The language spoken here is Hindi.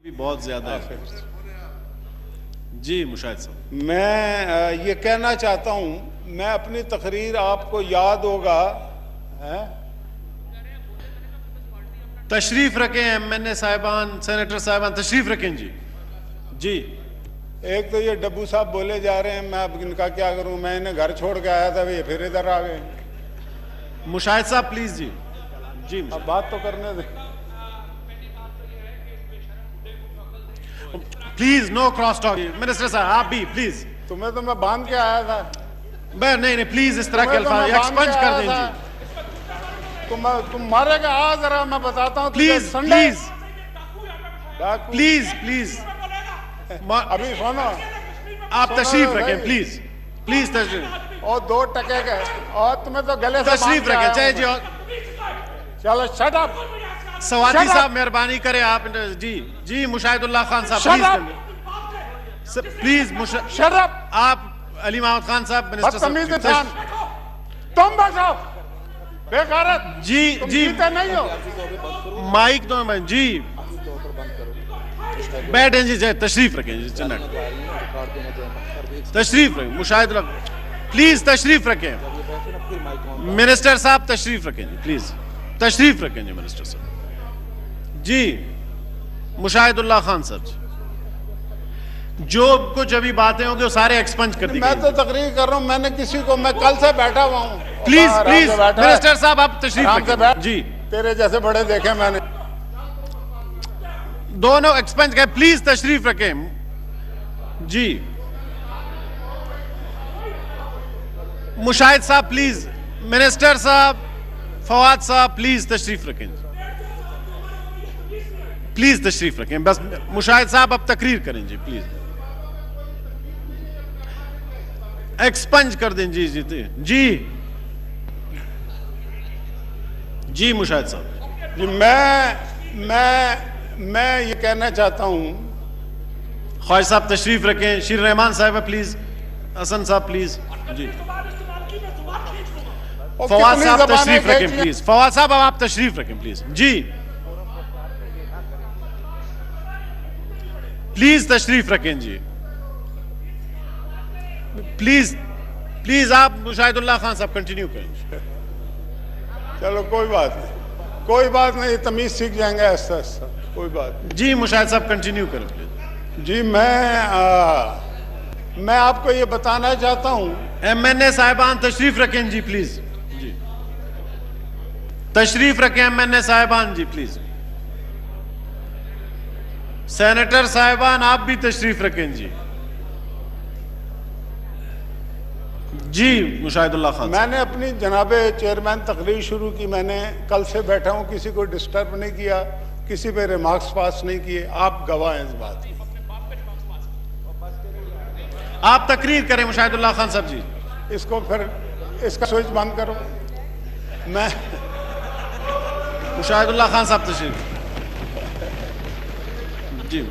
भी बहुत ज्यादा है। जी मुशाहिद साहब, मैं ये कहना चाहता हूं, मैं अपनी तकरीर आपको याद होगा है? तशरीफ रखें एमएनए साहिबान, सेनेटर साहिबान तशरीफ रखें। जी जी एक तो ये डब्बू साहब बोले जा रहे हैं, मैं अब इनका क्या करूं, मैं इन्हें घर छोड़ के आया था, ये फिर इधर आ गए। मुशाहिद साहब प्लीज। जी जी अब बात तो करने दे। Please no cross talk. Minister साहब आप भी प्लीज। तुम्हें तो मैं बांध के आया था। नहीं प्लीज इस तरह के अल्फाज एक्सपंज कर दें। जी तुम मारेगा, आ जरा मैं बताता हूँ। प्लीज प्लीज प्लीज प्लीज अभी सुनो, आप तशरीफ रखें प्लीज प्लीज तशरीफ। और 2 टके गए और तुम्हें तो गले से तशरीफ रखें चाहे जी। और चलो शट अप। सवाती साहब मेहरबानी करें आप। जी जी मुशाहिदुल्लाह खान साहब प्लीज शट अप। आप अली महमूद खान साहब मिनिस्टर साहब तुम बचाओ बेगारत। जी जी नहीं हो माइक दो मैं। जी बैठें जी, तशरीफ रखें जी। तशरीफ रखें मुशाहिदुल्लाह, प्लीज तशरीफ रखें। मिनिस्टर साहब तशरीफ रखें जी, प्लीज तशरीफ रखें जी मिनिस्टर साहब। जी मुशाहिदुल्लाह खान साहब जी, जो कुछ अभी बातें होंगी वो सारे एक्सपंज कर दी। मैं तो तकरीर कर रहा हूं, मैंने किसी को, मैं कल से बैठा हुआ हूं। प्लीज प्लीज मिनिस्टर साहब आप तशरीफ रखें। जी तेरे जैसे बड़े देखे मैंने। दोनों एक्सपंज गए, प्लीज तशरीफ रखें। जी मुशाहिद साहब प्लीज, मिनिस्टर साहब, फवाद साहब प्लीज तशरीफ रखें। प्लीज तशरीफ रखें। बस मुशाहिद साहब अब तकरीर करें जी प्लीज। एक्सपंज कर दें। जी जी जी जी मुशाहिद साहब जी मैं ये कहना चाहता हूं। ख्वाजा साहब तशरीफ रखें। शीर रहमान साहब प्लीज। हसन साहब प्लीज। जी फवाद साहब तशरीफ रखें प्लीज। फवाद साहब अब आप तशरीफ रखें प्लीज। जी प्लीज तशरीफ रखें। जी प्लीज प्लीज आप मुशाहिदुल्लाह खान साहब कंटिन्यू करें। चलो कोई बात नहीं, तमीज सीख जाएंगे ऐसा ऐसा, कोई बात नहीं। जी मुशाहिद साहब कंटिन्यू करें प्लीज। जी मैं आपको ये बताना चाहता हूं। एमएनए साहिबान तशरीफ रखें जी प्लीज। जी तशरीफ रखें एमएनए साहिबान जी प्लीज। सेनेटर साहिबान आप भी तशरीफ रखें जी। जी मुशाहिदुल्लाह खान, मैंने अपनी जनाबे चेयरमैन तकरीर शुरू की। मैंने कल से बैठा हूं, किसी को डिस्टर्ब नहीं किया, किसी पे रिमार्क्स पास नहीं किए। आप गवाह हैं इस बात की। आप तकरीर करें मुशाहिदुल्लाह खान साहब जी। इसको फिर इसका स्विच बंद करो। मैं मुशाहिदुल्लाह खान साहब तशरीफ। जी